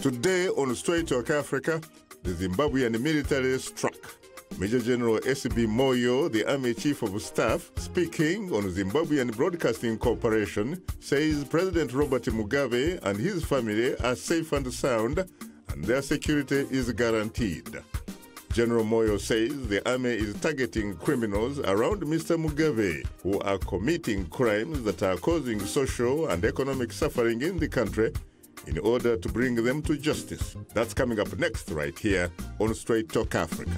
Today on Straight Talk Africa, the Zimbabwean military struck. Major General S.B. Moyo, the Army Chief of Staff, speaking on Zimbabwean Broadcasting Corporation, says President Robert Mugabe and his family are safe and sound, and their security is guaranteed. General Moyo says the army is targeting criminals around Mr. Mugabe who are committing crimes that are causing social and economic suffering in the country in order to bring them to justice. That's coming up next right here on Straight Talk Africa.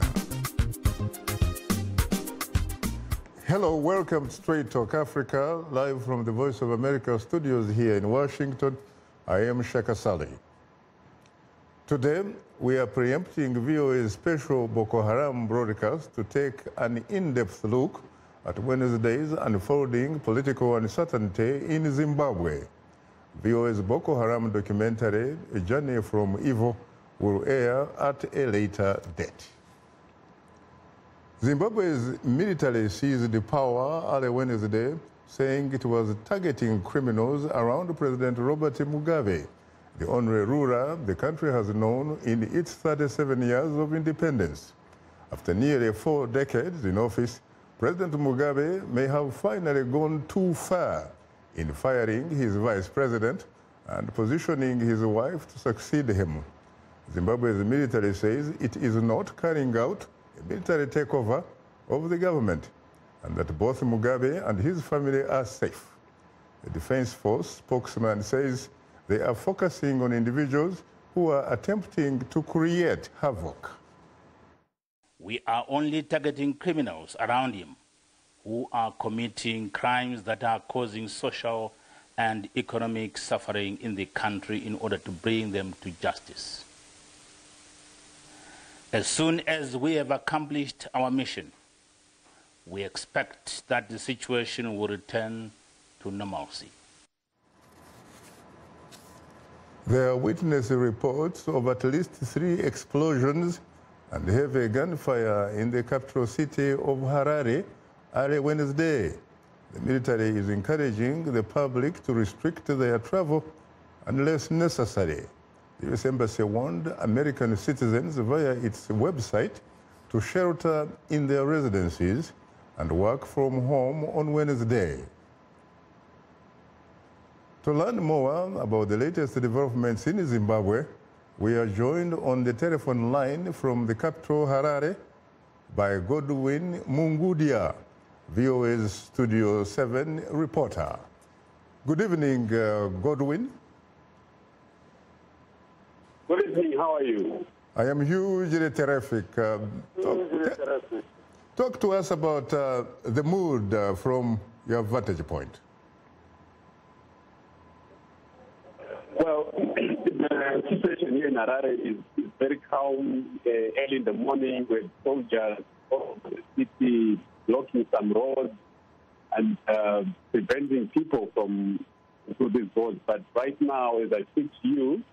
Hello, welcome to Straight Talk Africa, live from the Voice of America studios here in Washington. I am Shaka Sali. Today, we are preempting VOA's special Boko Haram broadcast to take an in-depth look at Wednesday's unfolding political uncertainty in Zimbabwe. VOA's Boko Haram documentary, A Journey from Evil, will air at a later date. Zimbabwe's military seized the power early Wednesday, saying it was targeting criminals around President Robert Mugabe, the only ruler the country has known in its 37 years of independence. After nearly 4 decades in office, President Mugabe may have finally gone too far in firing his vice president and positioning his wife to succeed him. Zimbabwe's military says it is not carrying out a military takeover of the government and that both Mugabe and his family are safe. The Defense Force spokesman says they are focusing on individuals who are attempting to create havoc. We are only targeting criminals around him who are committing crimes that are causing social and economic suffering in the country in order to bring them to justice. As soon as we have accomplished our mission, we expect that the situation will return to normalcy. There are witness reports of at least 3 explosions and heavy gunfire in the capital city of Harare early Wednesday. The military is encouraging the public to restrict their travel unless necessary. The U.S. Embassy warned American citizens via its website to shelter in their residences and work from home on Wednesday. To learn more about the latest developments in Zimbabwe, we are joined on the telephone line from the capital, Harare, by Godwin Mungudia, VOA's Studio 7 reporter. Good evening, Godwin. Good evening, how are you? I am hugely terrific. Talk to us about the mood from your vantage point. Well, the situation here in Harare is very calm. Early in the morning with soldiers of the city blocking some roads and preventing people from through these roads. But right now, as I speak to you,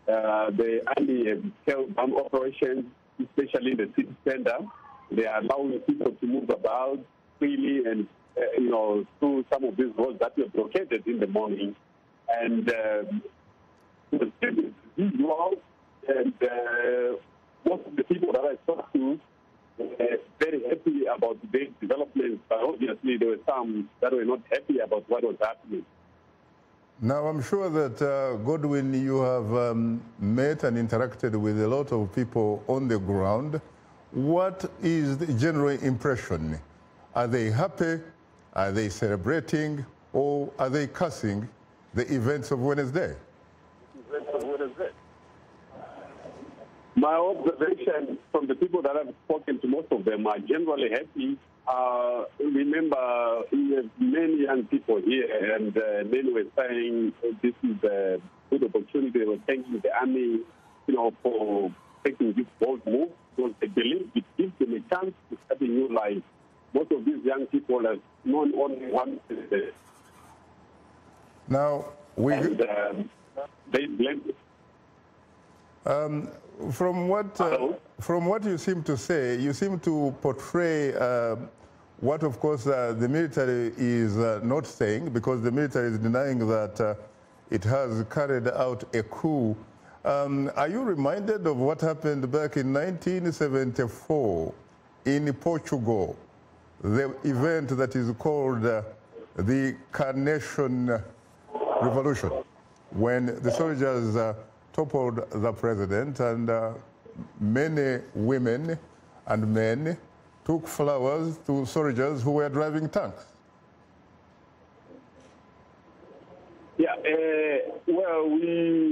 the army have scaled down operations, especially in the city center. They are allowing people to move about freely and, through some of these roads that were blockaded in the morning. And the city is usual, and most of the people that I talked to were very happy about today's developments, but obviously there were some that were not happy about what was happening. Now, I'm sure that, Godwin, you have met and interacted with a lot of people on the ground. What is the general impression? Are they happy? Are they celebrating? Or are they cursing the events of Wednesday? My observation from the people that I've spoken to, most of them are generally happy. Remember, we have many young people here, and many were saying this is a good opportunity. They were thanking the army, for taking this bold move because they believe it gives them a chance to start a new life. Most of these young people have known only one president. Now, they blame it. From what you seem to say, you seem to portray what, of course, the military is not saying, because the military is denying that it has carried out a coup Are you reminded of what happened back in 1974 in Portugal, the event that is called the Carnation Revolution, when the soldiers toppled the president and many women and men took flowers to soldiers who were driving tanks? Yeah, well,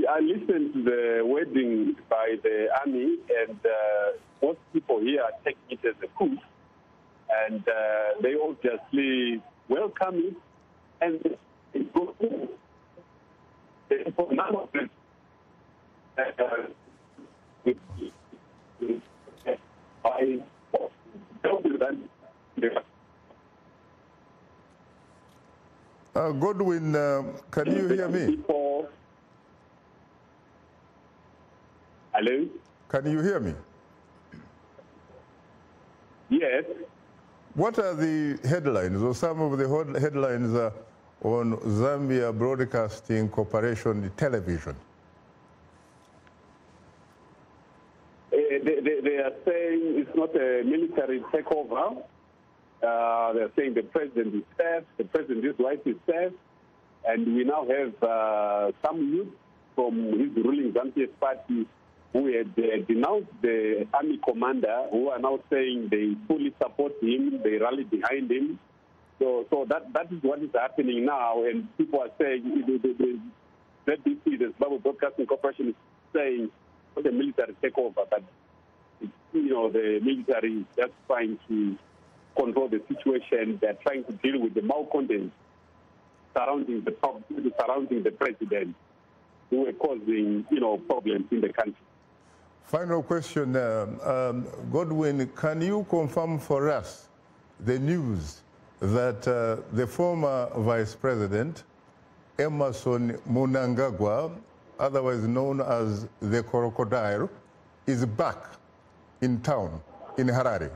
I listened to the wedding by the army, and most people here are taking it as a coup, and they obviously welcome it, and it goes for none of them. Godwin, can you hear me? Hello? Can you hear me? Yes. What are the headlines, or some of the headlines on Zambia Broadcasting Corporation television? They are saying it's not a military takeover. They're saying the president is safe, the president's wife is safe, and we now have some youth from his ruling Zambia's party who had denounced the army commander, who are now saying they fully support him, they rally behind him. So that is what is happening now, and people are saying the Zimbabwe Broadcasting Corporation is saying it's a military takeover, but the military is just trying to control the situation. They're trying to deal with the malcontents surrounding the president, who are causing problems in the country. Final question, Godwin, can you confirm for us the news that the former Vice President, Emerson Mnangagwa, otherwise known as the Crocodile, is back in town, in Harare?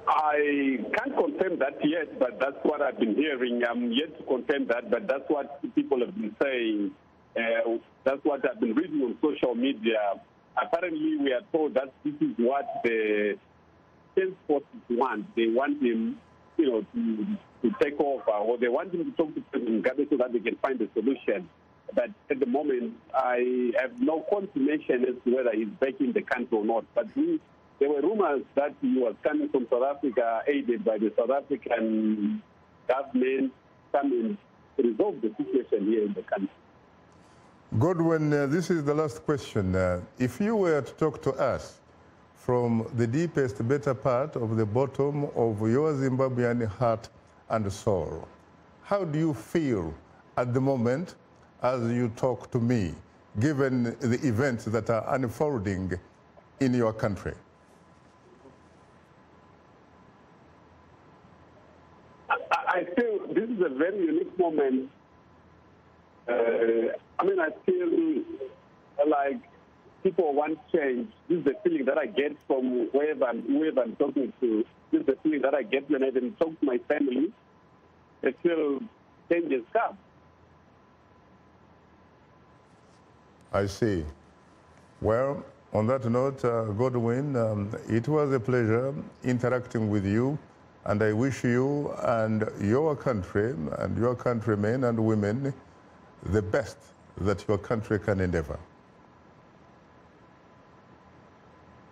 I can't confirm that yet, but that's what I've been hearing. I'm yet to confirm that, but that's what people have been saying. That's what I've been reading on social media. Apparently, we are told that this is what the sales forces want. They want him, to take over, or they want him to talk to President Mugabe so that they can find a solution. But at the moment, I have no confirmation as to whether he's back in the country or not. But there were rumors that he was coming from South Africa, aided by the South African government, coming to resolve the situation here in the country. Godwin, this is the last question. If you were to talk to us from the deepest, better part of the bottom of your Zimbabwean heart and soul, how do you feel at the moment as you talk to me, given the events that are unfolding in your country? I feel this is a very unique moment. I feel like people want change. This is the feeling that I get from whoever I'm talking to. This is the feeling that I get when I even talk to my family. I feel change has come. I see. Well, on that note, Godwin, it was a pleasure interacting with you, and I wish you and your country and your countrymen and women the best that your country can endeavor.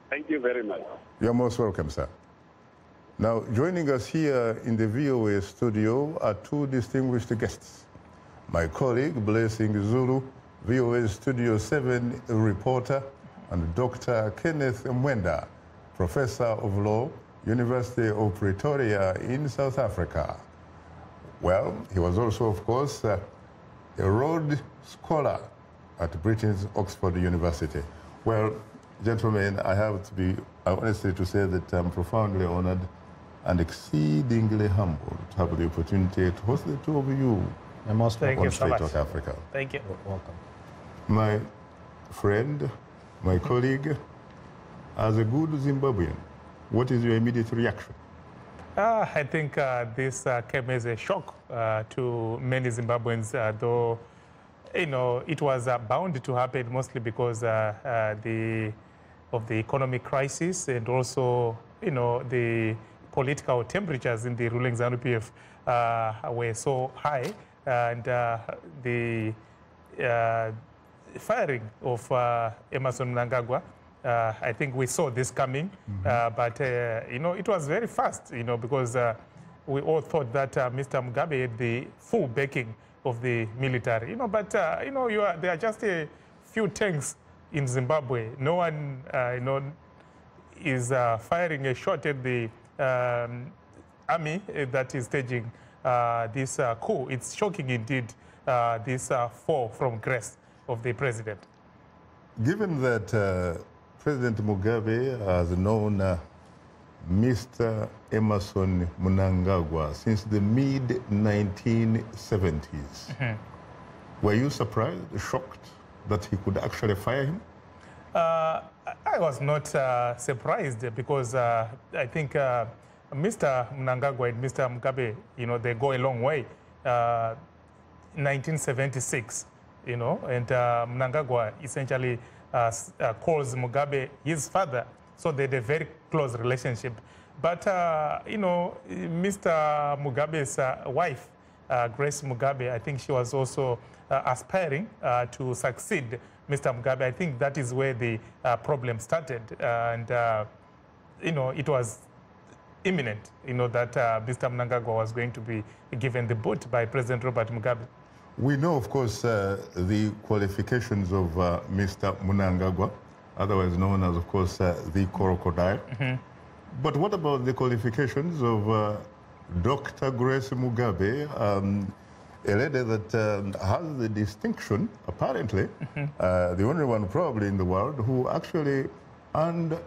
Thank you very much. You're most welcome, sir. Now, joining us here in the VOA studio are two distinguished guests. My colleague, Blessing Zulu, VOA Studio 7 reporter, and Dr. Kenneth Mwenda, Professor of Law, University of Pretoria in South Africa. Well, he was also, of course, a Rhodes Scholar at Britain's Oxford University. Well, gentlemen, I have to be honestly to say that I'm profoundly honored and exceedingly humbled to have the opportunity to host the two of you on Straight Talk Africa. Thank you. Welcome. My friend, my colleague, as a good Zimbabwean, what is your immediate reaction? I think this came as a shock to many Zimbabweans, though, you know, it was bound to happen mostly because of the economic crisis and also, you know, the political temperatures in the ruling ZANU-PF were so high, and the firing of Emmerson Mnangagwa, I think we saw this coming, but you know, it was very fast, you know, because we all thought that Mr. Mugabe had the full backing of the military, you know, but you know, there are just a few tanks in Zimbabwe. No one, you know, is firing a shot at the army that is staging this coup. It's shocking indeed, this fall from grace of the president. Given that President Mugabe has known Mr. Emmerson Mnangagwa since the mid-1970s, were you surprised, shocked that he could actually fire him? I was not surprised because I think Mr. Mnangagwa and Mr. Mugabe, you know, they go a long way. 1976, you know, and Mnangagwa essentially calls Mugabe his father, so they had a very close relationship. But, you know, Mr. Mugabe's wife, Grace Mugabe, I think she was also aspiring to succeed Mr. Mugabe. I think that is where the problem started. And, you know, it was imminent, you know, that Mr. Mnangagwa was going to be given the boot by President Robert Mugabe. We know, of course, the qualifications of Mr. Mnangagwa, otherwise known as, of course, the crocodile. But what about the qualifications of Dr. Grace Mugabe, a lady that has the distinction, apparently, the only one probably in the world, who actually earned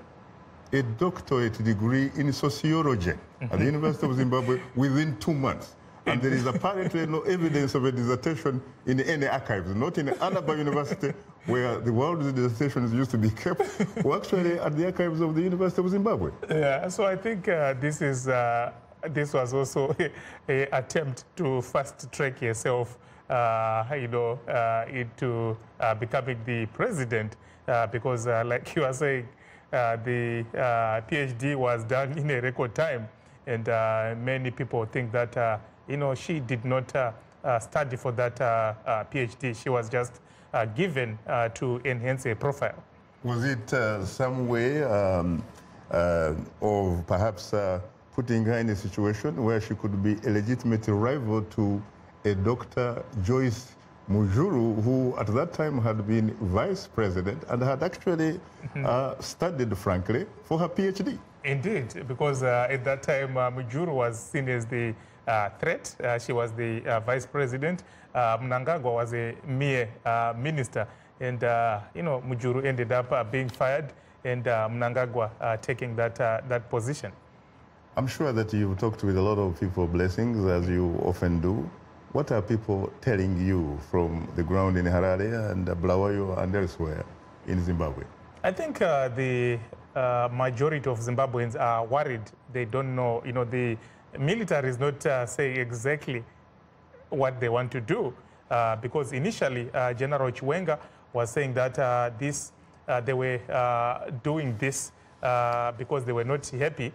a doctorate degree in sociology at the University of Zimbabwe within 2 months. And there is apparently no evidence of a dissertation in any archives, not in Anaba University, where the world's dissertations used to be kept, or actually at the archives of the University of Zimbabwe. Yeah, so I think this was also an attempt to fast track yourself, you know, into becoming the president, because like you are saying, the PhD was done in a record time, and many people think that you know, she did not study for that PhD. She was just given to enhance a profile. Was it some way of perhaps putting her in a situation where she could be a legitimate rival to a Dr. Joyce Mujuru, who at that time had been vice president and had actually studied, frankly, for her PhD? Indeed, because at that time Mujuru was seen as the threat. She was the vice president. Mnangagwa was a mere minister. And, you know, Mujuru ended up being fired and Mnangagwa taking that position. I'm sure that you've talked with a lot of people, Blessings, as you often do. What are people telling you from the ground in Harare and Bulawayo and elsewhere in Zimbabwe? I think the majority of Zimbabweans are worried. They don't know, you know, the military is not saying exactly what they want to do, because initially General Chiwenga was saying that they were doing this because they were not happy,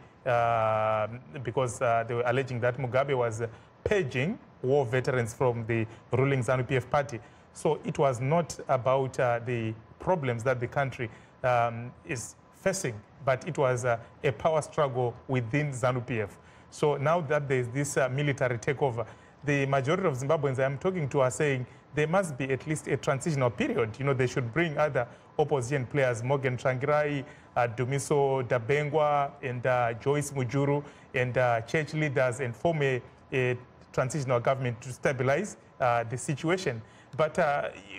because they were alleging that Mugabe was purging war veterans from the ruling ZANU-PF party. So it was not about the problems that the country is facing, but it was a power struggle within ZANU-PF. So now that there's this military takeover, the majority of Zimbabweans I'm talking to are saying there must be at least a transitional period. You know, they should bring other opposition players, Morgan Tsvangirai, Dumiso Dabengwa, and Joyce Mujuru, and church leaders, and form a transitional government to stabilize the situation. But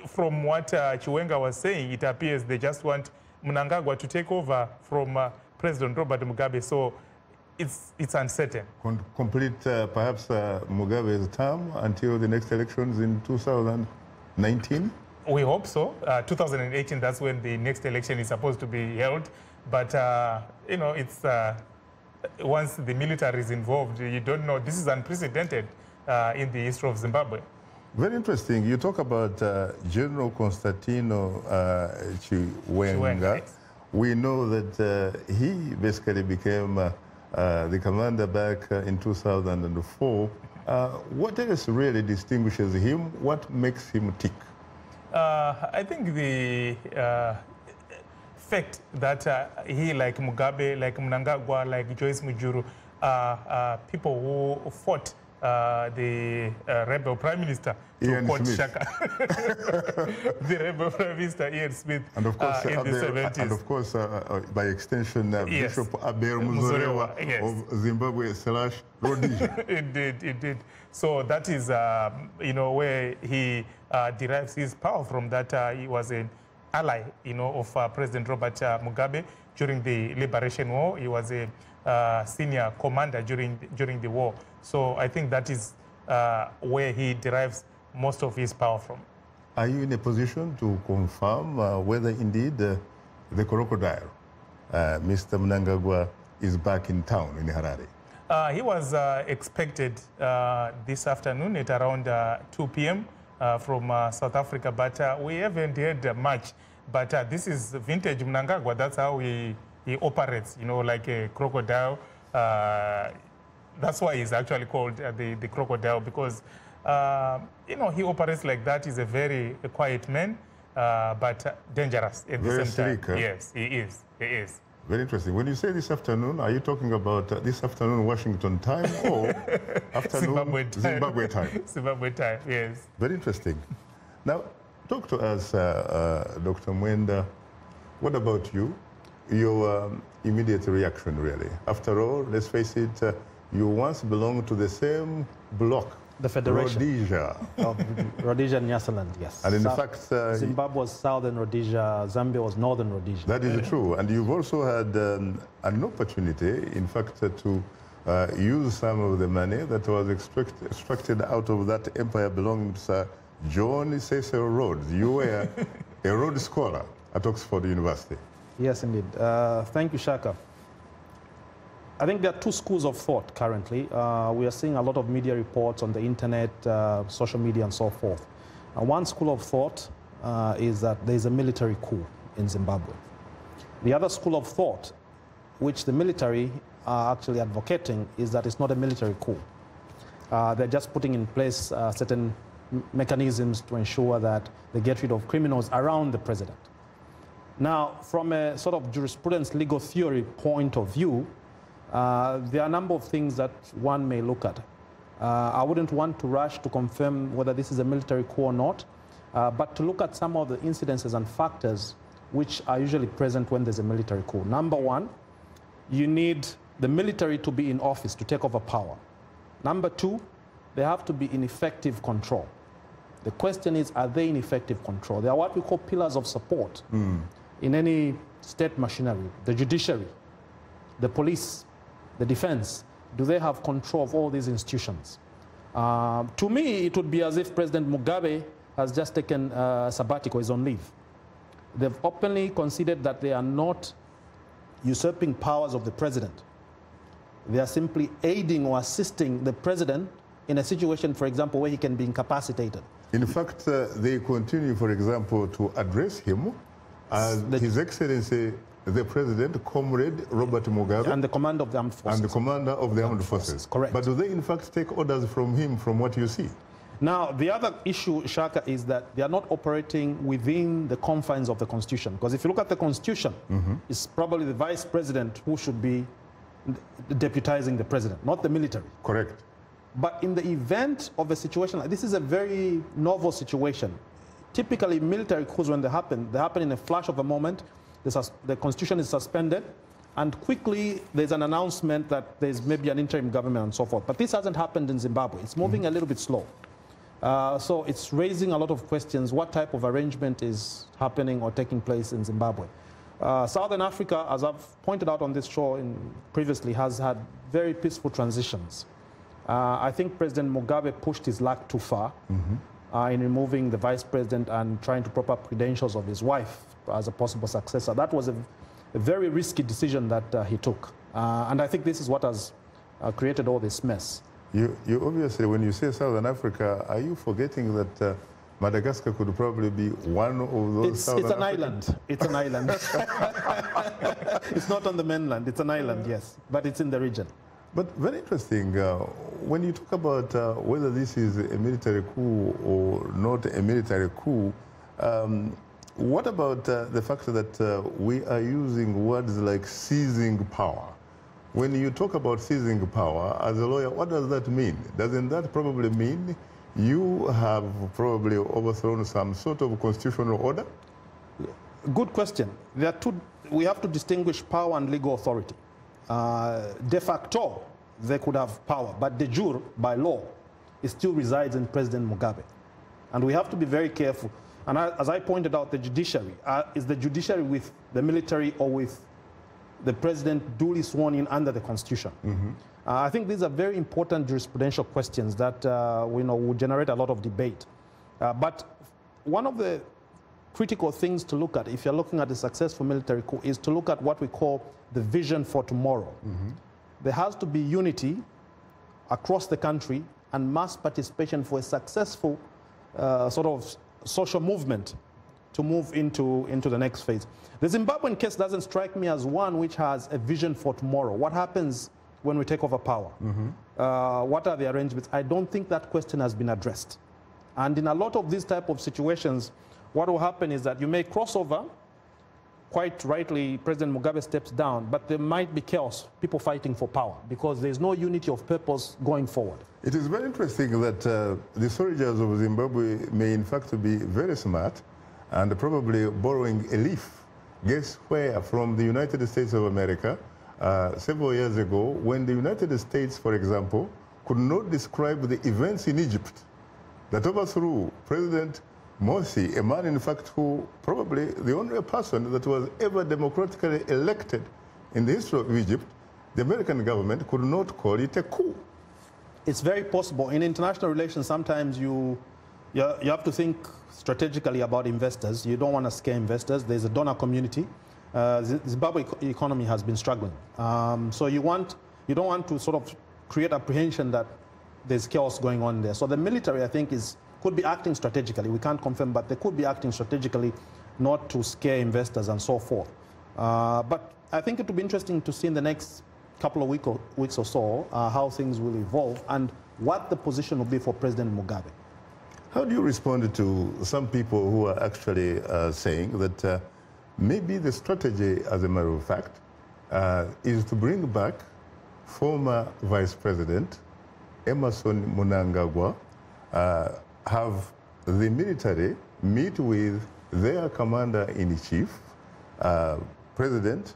from what Chiwenga was saying, it appears they just want Mnangagwa to take over from President Robert Mugabe. So it's uncertain. Complete perhaps Mugabe's term until the next elections in 2019? We hope so. 2018, that's when the next election is supposed to be held. But, you know, it's once the military is involved, you don't know. This is unprecedented in the history of Zimbabwe. Very interesting. You talk about General Constantino Chiwenga. We know that he basically became the commander back in 2004. What else really distinguishes him? What makes him tick? I think the fact that he, like Mugabe, like Mnangagwa, like Joyce Mujuru, people who fought the rebel prime minister to quote Shaka, the rebel prime minister Ian Smith, and of course, in the 70s. And of course, by extension, yes. Bishop Abel Muzorewa yes. of Zimbabwe / Rhodesia. Indeed. So that is, where he derives his power from. That he was an ally, of President Robert Mugabe during the Liberation War. He was a senior commander during the war. So I think that is where he derives most of his power from. Are you in a position to confirm whether indeed the crocodile, Mr. Mnangagwa, is back in town in Harare? He was expected this afternoon at around 2 p.m. From South Africa, but we haven't heard much. But this is vintage Mnangagwa. That's how he operates, like a crocodile. That's why he's actually called the crocodile, because, he operates like that. He's a very quiet man, but dangerous at the same time. Yes, he is. Very interesting. When you say this afternoon, are you talking about this afternoon Washington time or afternoon Zimbabwe time? Zimbabwe time, yes. Very interesting. Now, talk to us, Dr. Mwenda. What about you? Your immediate reaction, really. After all, let's face it, you once belonged to the same bloc. The Federation. Rhodesia. Of Rhodesia and Nyasaland, yes. And in fact... Zimbabwe was southern Rhodesia, Zambia was northern Rhodesia. That is true. And you've also had an opportunity, in fact, to use some of the money that was extracted out of that empire belonging to Sir John Cecil Rhodes. You were a Rhodes Scholar at Oxford University. Yes, indeed. Thank you, Shaka. I think there are two schools of thought currently. We are seeing a lot of media reports on the internet, social media, and so forth. One school of thought is that there is a military coup in Zimbabwe. The other school of thought, which the military are actually advocating, is that it's not a military coup. They're just putting in place certain mechanisms to ensure that they get rid of criminals around the president. Now, from a sort of jurisprudence legal theory point of view, there are a number of things that one may look at. I wouldn't want to rush to confirm whether this is a military coup or not, but to look at some of the incidences and factors which are usually present when there's a military coup. Number one, you need the military to be in office to take over power. Number two, they have to be in effective control. The question is, are they in effective control? They are what we call pillars of support in any state machinery, the judiciary, the police, the defense. Do they have control of all these institutions? To me, it would be as if President Mugabe has just taken sabbatical, is on leave. They've openly conceded that they are not usurping powers of the president. They are simply aiding or assisting the president in a situation, for example, where he can be incapacitated. In fact, they continue, for example, to address him as His Excellency, the President, Comrade Robert Mugabe. And the Commander of the Armed Forces. And the Commander of the Armed Forces. Correct. But do they, in fact, take orders from him, from what you see? Now, the other issue, Shaka, is that they are not operating within the confines of the Constitution. Because if you look at the Constitution, it's probably the Vice President who should be deputizing the President, not the military. Correct. But in the event of a situation like this, is a very novel situation. Typically, military coups, when they happen in a flash of a moment. The Constitution is suspended, and quickly there's an announcement that there's maybe an interim government and so forth. But this hasn't happened in Zimbabwe. It's moving a little bit slow. So it's raising a lot of questions. What type of arrangement is happening or taking place in Zimbabwe? Southern Africa, as I've pointed out on this show previously, has had very peaceful transitions. I think President Mugabe pushed his luck too far in removing the vice president and trying to prop up credentials of his wife as a possible successor. That was a very risky decision that he took. And I think this is what has created all this mess. You obviously, when you say Southern Africa, are you forgetting that Madagascar could probably be one of those It's an island. It's an island. It's not on the mainland. It's an island, yes. But it's in the region. But very interesting, when you talk about whether this is a military coup or not a military coup, what about the fact that we are using words like seizing power? When you talk about seizing power, as a lawyer, what does that mean? Doesn't that probably mean you have probably overthrown some sort of constitutional order? Good question. There are two, we have to distinguish power and legal authority. De facto, they could have power, but de jure, by law, it still resides in President Mugabe. And we have to be very careful. And as I pointed out, the judiciary, is the judiciary with the military or with the president duly sworn in under the Constitution? Mm-hmm. I think these are very important jurisprudential questions that will generate a lot of debate. But one of the critical things to look at, if you're looking at a successful military coup, is to look at what we call the vision for tomorrow. Mm-hmm. There has to be unity across the country and mass participation for a successful sort of social movement to move into the next phase. The Zimbabwean case doesn't strike me as one which has a vision for tomorrow. What happens when we take over power? Mm-hmm. What are the arrangements? I don't think that question has been addressed. And in a lot of these type of situations, what will happen is that you may cross over. Quite rightly, President Mugabe steps down, but there might be chaos, people fighting for power, because there's no unity of purpose going forward. It is very interesting that the soldiers of Zimbabwe may in fact be very smart and probably borrowing a leaf. Guess where? From the United States of America several years ago, when the United States, for example, could not describe the events in Egypt that overthrew President Morsi, a man, in fact, who probably the only person that was ever democratically elected in the history of Egypt, the American government could not call it a coup. It's very possible. In international relations, sometimes you have to think strategically about investors. You don't want to scare investors. There's a donor community. Zimbabwe economy has been struggling. So you don't want to sort of create apprehension that there's chaos going on there. So the military, I think, could be acting strategically. We can't confirm, but they could be acting strategically not to scare investors and so forth. But I think it will be interesting to see in the next couple of weeks or so how things will evolve and what the position will be for President Mugabe. How do you respond to some people who are actually saying that maybe the strategy, as a matter of fact, is to bring back former Vice President Emmerson Mnangagwa, have the military meet with their commander-in-chief, President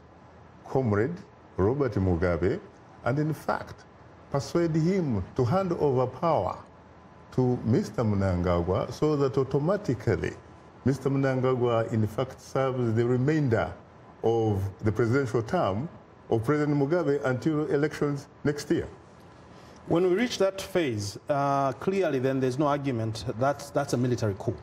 Comrade Robert Mugabe, and in fact persuade him to hand over power to Mr. Mnangagwa so that automatically Mr. Mnangagwa in fact serves the remainder of the presidential term of President Mugabe until elections next year? When we reach that phase, clearly then there's no argument that's a military coup,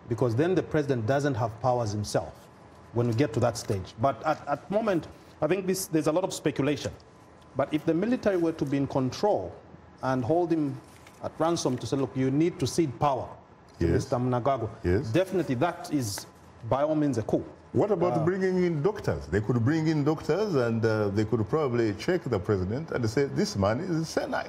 because then the president doesn't have powers himself when we get to that stage. But at the moment, I think there's a lot of speculation. But if the military were to be in control and hold him at ransom to say, look, you need to cede power to Mr. Mnangagwa, definitely that is by all means a coup. What about bringing in doctors? They could bring in doctors and they could probably check the president and say, this man is senile.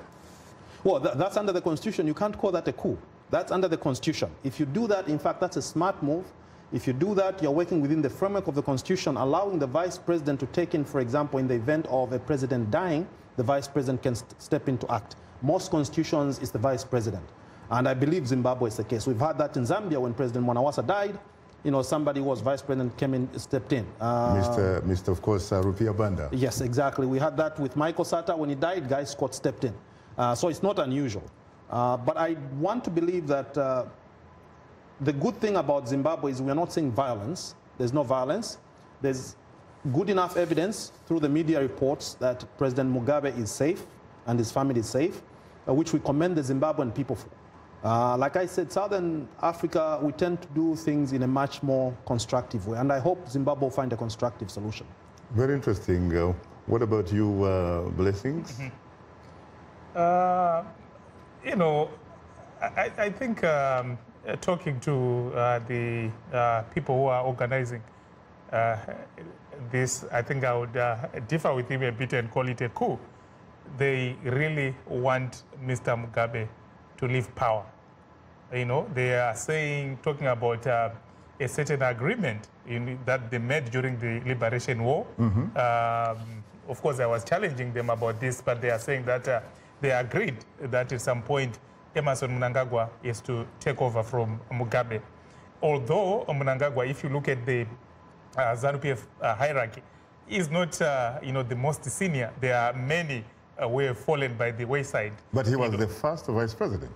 Well, that's under the Constitution. You can't call that a coup. That's under the Constitution. If you do that, in fact, that's a smart move. If you do that, you're working within the framework of the Constitution, allowing the vice president to take in, for example, in the event of a president dying, the vice president can step in to act. Most constitutions is the vice president. And I believe Zimbabwe is the case. We've had that in Zambia when President Mwanawasa died. You know, somebody who was vice president came in, stepped in. Mr. Of course, Rupia Banda. Yes, exactly. We had that with Michael Sata. When he died, Guy Scott stepped in. So it's not unusual. But I want to believe that the good thing about Zimbabwe is we're not seeing violence. There's no violence. There's good enough evidence through the media reports that President Mugabe is safe and his family is safe, which we commend the Zimbabwean people for. Like I said, Southern Africa, we tend to do things in a much more constructive way, and I hope Zimbabwe will find a constructive solution. Very interesting. What about you, Blessings? You know, I think talking to the people who are organizing this, I think I would differ with him a bit and call it a coup. They really want Mr. Mugabe to leave power. You know, they are talking about a certain agreement that they made during the Liberation War. Of course, I was challenging them about this, but they are saying that they agreed that at some point Emmerson Mnangagwa is to take over from Mugabe. Although Mnangagwa, if you look at the ZANU-PF hierarchy, is not you know, the most senior. There are many who have fallen by the wayside. But he was the first vice president.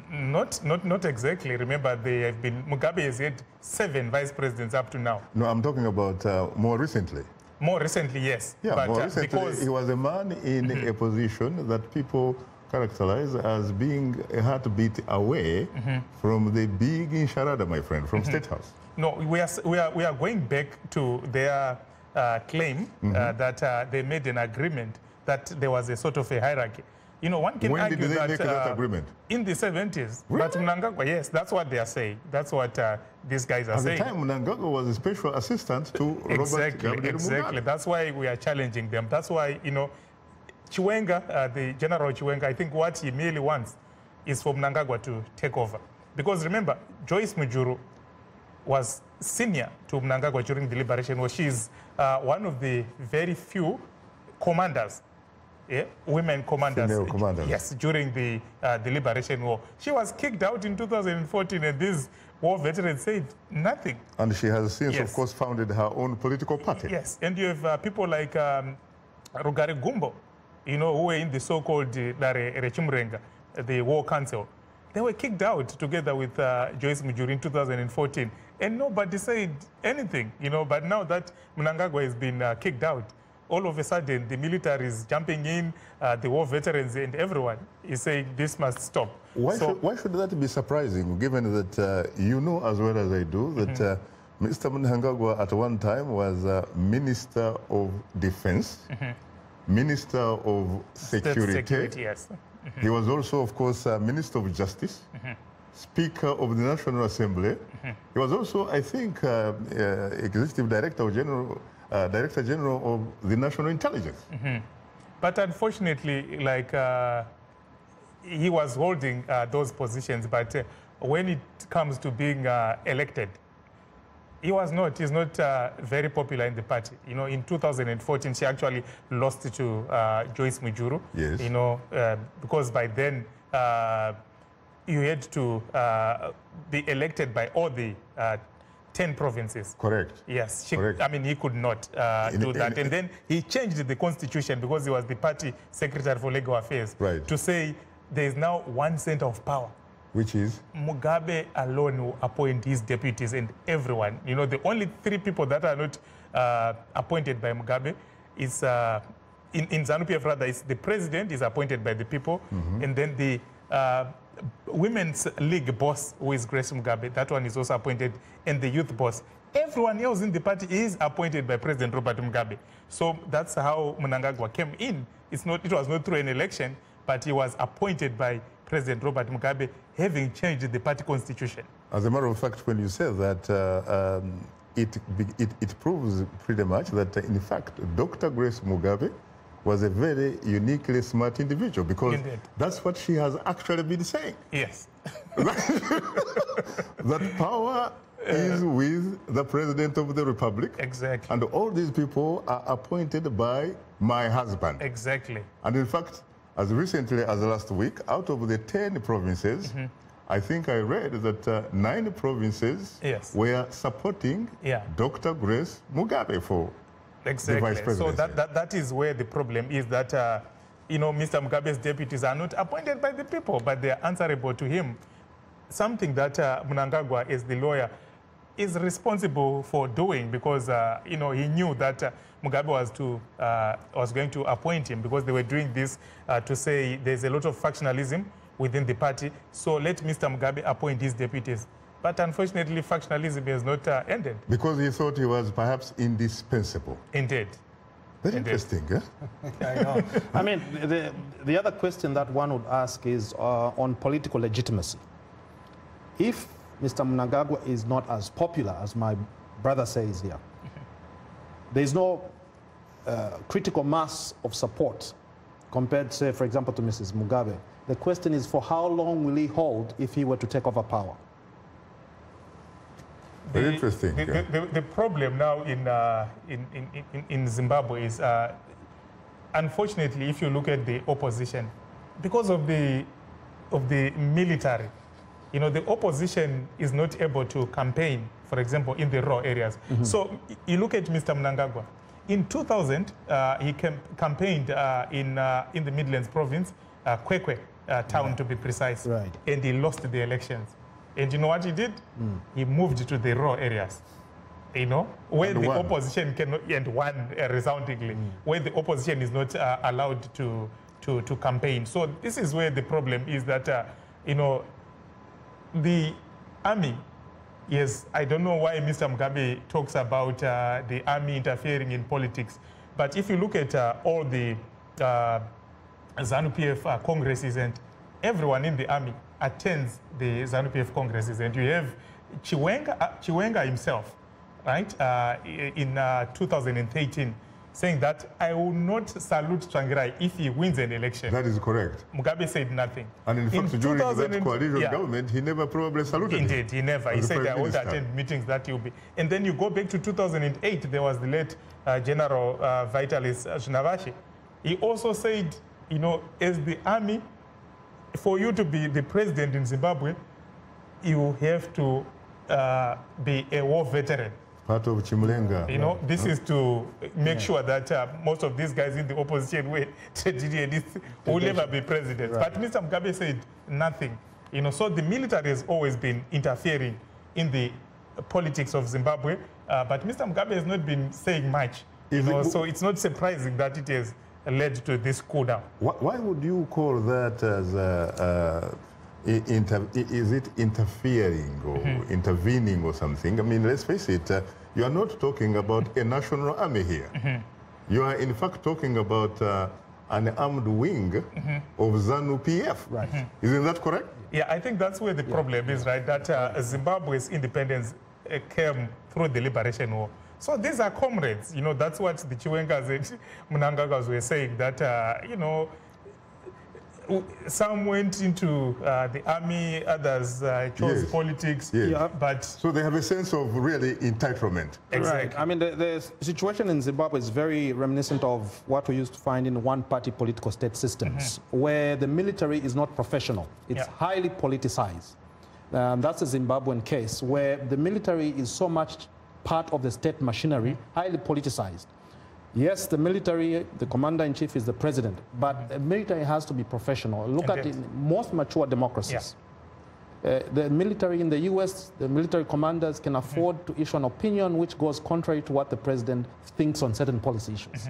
Not exactly. Remember, Mugabe has had 7 vice presidents up to now. No, I'm talking about more recently. More recently, yes. Yeah, but, more recently, because he was a man in a position that people characterize as being a heartbeat away from the big Insharada, my friend, from State House. No, we are going back to their claim that they made an agreement that there was a sort of a hierarchy. You know, one can argue did they make that agreement? In the 70s. Really? But Mnangagwa, yes, that's what they are saying. That's what these guys are saying. At the time, Mnangagwa was a special assistant to Robert Gabriel Mugabe. That's why we are challenging them. That's why, you know, Chiwenga, the General Chiwenga, I think what he merely wants is for Mnangagwa to take over. Because remember, Joyce Mujuru was senior to Mnangagwa during the Liberation War. She's one of the very few commanders, women commanders, female commanders, yes, during the Liberation War. She was kicked out in 2014, and these war veterans said nothing. And she has since, yes, of course, founded her own political party. Yes, and you have people like Rugari Gumbo, you know, who were in the so-called Rechimrenga, the War Council. They were kicked out together with Joyce Mujuru in 2014, and nobody said anything, you know. But now that Mnangagwa has been kicked out, all of a sudden the military is jumping in, the war veterans and everyone is saying this must stop. Why should that be surprising, given that you know as well as I do that Mr. Mnangagwa at one time was Minister of Defense, Minister of Security, yes. He was also, of course, Minister of Justice, Speaker of the National Assembly. He was also, I think, Executive Director General of the National Intelligence. But unfortunately, like, he was holding those positions, but when it comes to being elected, he's not very popular in the party. You know, in 2014, she actually lost to Joyce Mujuru. Yes. You know, because by then you had to be elected by all the 10 provinces. Correct. Yes. Correct. I mean, he could not do that. And then he changed the constitution because he was the party secretary for legal affairs. Right. To say there is now one center of power. Which is? Mugabe alone will appoint his deputies and everyone. You know, the only 3 people that are not appointed by Mugabe is, in ZANU-PF rather, is the president is appointed by the people, and then the Women's League boss, who is Grace Mugabe, that one is also appointed, and the youth boss. Everyone else in the party is appointed by President Robert Mugabe. So that's how Mnangagwa came in. It was not through an election, but he was appointed by President Robert Mugabe, having changed the party constitution. As a matter of fact, when you say that, it proves pretty much that, in fact, Dr. Grace Mugabe was a very uniquely smart individual, because that's what she has actually been saying. Yes. That power is with the President of the Republic. Exactly. And all these people are appointed by my husband. Exactly. And in fact, as recently as last week, out of the 10 provinces, I think I read that 9 provinces were supporting Dr. Grace Mugabe for the vice presidency. So that is where the problem is, that you know, Mr. Mugabe's deputies are not appointed by the people, but they are answerable to him. Something that Mnangagwa, as the lawyer, is responsible for doing, because you know, he knew that Mugabe was going to appoint him, because they were doing this to say there's a lot of factionalism within the party, so let Mr. Mugabe appoint his deputies. But unfortunately, factionalism has not ended. Because he thought he was perhaps indispensable. Indeed. Very interesting, huh? I know. I mean, the other question that one would ask is on political legitimacy. If Mr. Mnangagwa is not as popular as my brother says here, there is no critical mass of support compared, say, for example, to Mrs. Mugabe. The question is, for how long will he hold if he were to take over power? Very interesting. The problem now in Zimbabwe is, unfortunately, if you look at the opposition, because of the military, you know, the opposition is not able to campaign, for example, in the raw areas. So you look at Mr. Mnangagwa. In 2000, he campaigned in the Midlands province, Kwekwe town to be precise, and he lost the elections. And you know what he did? He moved to the raw areas, you know, where the opposition cannot, and won resoundingly, where the opposition is not allowed to campaign. So this is where the problem is that, you know, the army, yes, I don't know why Mr. Mugabe talks about the army interfering in politics, but if you look at all the ZANU-PF congresses, and everyone in the army attends the ZANU-PF congresses, and you have Chiwenga himself, right, in 2013, saying that I will not salute Tsvangirai if he wins an election. That is correct. Mugabe said nothing. And in fact, during that coalition government, he never probably saluted him. Indeed, he never. He said, I won't attend meetings that he'll be. And then you go back to 2008, there was the late General Vitalis Shinavashi. He also said, you know, as the army, for you to be the president in Zimbabwe, you have to be a war veteran. Part of Chimulenga. You know, this is to make sure that most of these guys in the opposition will never be president. But Mr. Mugabe said nothing. You know, so the military has always been interfering in the politics of Zimbabwe, but Mr. Mugabe has not been saying much. You know, so it's not surprising that it has led to this coup down. Why would you call that as is it interfering or intervening or something? I mean, let's face it, you are not talking about a national army here. You are in fact talking about an armed wing of ZANU-PF. Right. Isn't that correct? Yeah, I think that's where the problem is, right? That Zimbabwe's independence came through the liberation war. So these are comrades, you know, that's what the Chiwengas and Mnangagwas were saying, that, you know, some went into the army, others chose politics. But so they have a sense of really entitlement. Exactly. Right. I mean, the situation in Zimbabwe is very reminiscent of what we used to find in one-party political state systems, where the military is not professional. It's highly politicized. That's a Zimbabwean case, where the military is so much part of the state machinery, highly politicized. Yes, the military, the commander-in-chief is the president, but the military has to be professional. Look at most mature democracies. The military in the US, the military commanders can afford to issue an opinion which goes contrary to what the president thinks on certain policy issues.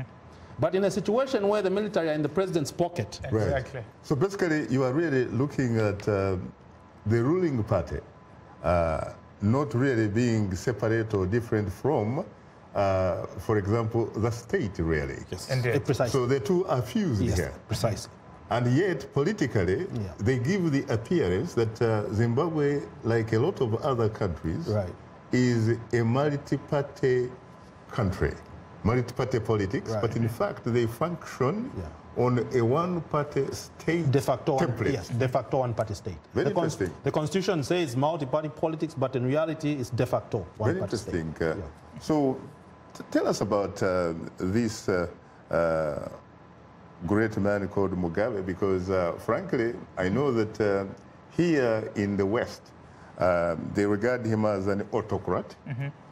But in a situation where the military are in the president's pocket. Exactly. Right. So basically, you are really looking at the ruling party not really being separate or different from for example, the state, really. Yes, precisely. So the two are fused here. Precisely. And yet, politically, they give the appearance that Zimbabwe, like a lot of other countries, is a multi-party country, multi-party politics, but in fact, they function on a one-party state de facto template. Yes, de facto one-party state. Very interesting. The Constitution says multi-party politics, but in reality, it's de facto one-party state. Very interesting. So, tell us about this great man called Mugabe, because frankly, I know that here in the West, they regard him as an autocrat,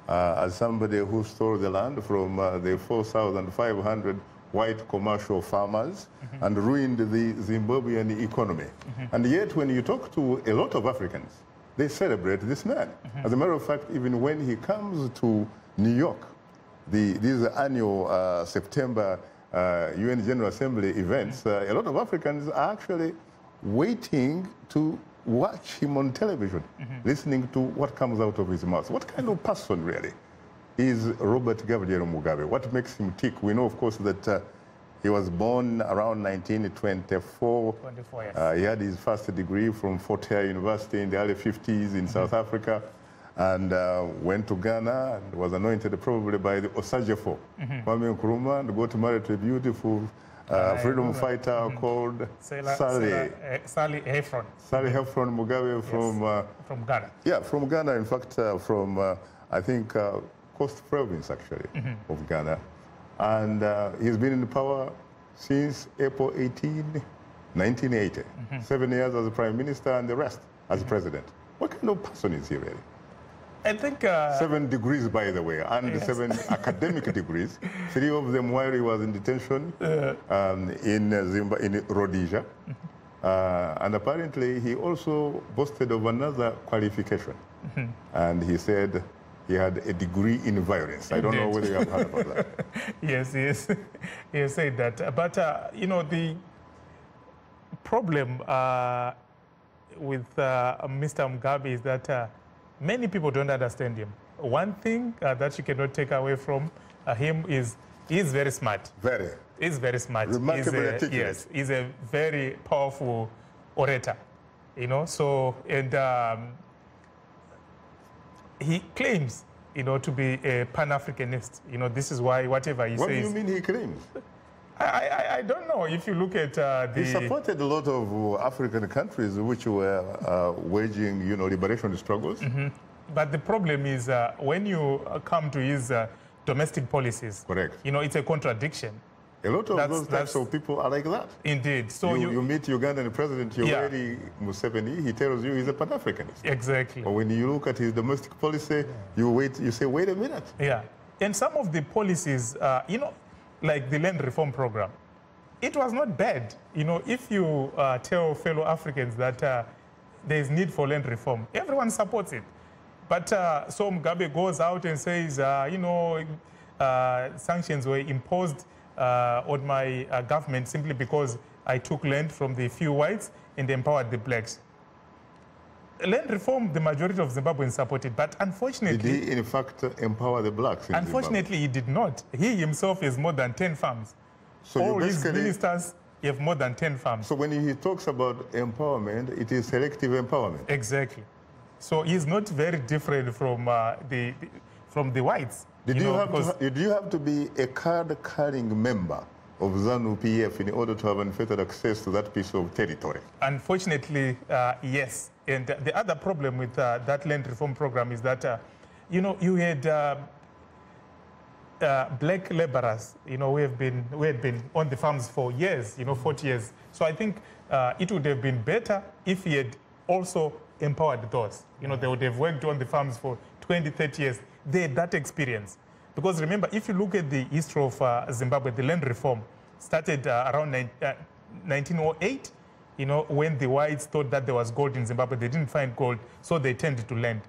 as somebody who stole the land from the 4,500 white commercial farmers and ruined the Zimbabwean economy. And yet, when you talk to a lot of Africans, they celebrate this man. As a matter of fact, even when he comes to New York, these annual September UN General Assembly events, a lot of Africans are actually waiting to watch him on television, listening to what comes out of his mouth. What kind of person, really? is Robert Gabriel Mugabe. What makes him tick? We know, of course, that he was born around 1924. 24, yes. He had his first degree from Fort Hare University in the early 50s in South Africa, and went to Ghana and was anointed probably by the Osajefo, Kwame Nkrumah, and got married to a beautiful freedom fighter called Sally Heffron. Sally Heffron Mugabe from Ghana. Yeah, from Ghana. In fact, from I think Coast Province actually of Ghana, and he's been in power since April 18, 1980. 7 years as a prime minister and the rest as president. What kind of person is he really? I think 7 degrees, by the way, and 7 academic degrees. 3 of them while he was in detention in Rhodesia. And apparently he also boasted of another qualification. And he said he had a degree in violence. I don't know whether you have heard about that. Yes, he has said that. But, you know, the problem with Mr. Mugabe is that many people don't understand him. One thing that you cannot take away from him is he's very smart. He's very smart. Remarkably articulate. Yes, he's a very powerful orator, you know. So, and he claims, you know, to be a Pan-Africanist. You know, this is why whatever he says. What do you mean he claims? I don't know. If you look at He supported a lot of African countries which were waging, you know, liberation struggles. But the problem is when you come to his domestic policies. Correct. You know, it's a contradiction. A lot of those types of people are like that. Indeed. So you meet Ugandan President Yoweri Museveni, he tells you he's a Pan-Africanist. Exactly. But when you look at his domestic policy, you say, wait a minute. Yeah. And some of the policies, you know, like the land reform program, it was not bad. You know, if you tell fellow Africans that there is need for land reform, everyone supports it. But so Mugabe goes out and says, you know, sanctions were imposed on my government simply because I took land from the few whites and empowered the blacks. Land reform, the majority of Zimbabweans supported, but unfortunately... Did he, in fact, empower the blacks in Unfortunately, He did not. He himself has more than 10 farms. So all his ministers have more than 10 farms. So when he talks about empowerment, it is selective empowerment. Exactly. So he's not very different from the whites. Did you have to be a card-carrying member of ZANU-PF in order to have unfettered access to that piece of territory? Unfortunately, yes. And the other problem with that land reform program is that, you know, you had black laborers, you know, we had been on the farms for years, you know, 40 years. So I think it would have been better if he had also empowered those. You know, they would have worked on the farms for 20, 30 years. They had that experience. Because remember, if you look at the history of Zimbabwe, the land reform started around 1908, you know, when the whites thought that there was gold in Zimbabwe. They didn't find gold, so they turned to land.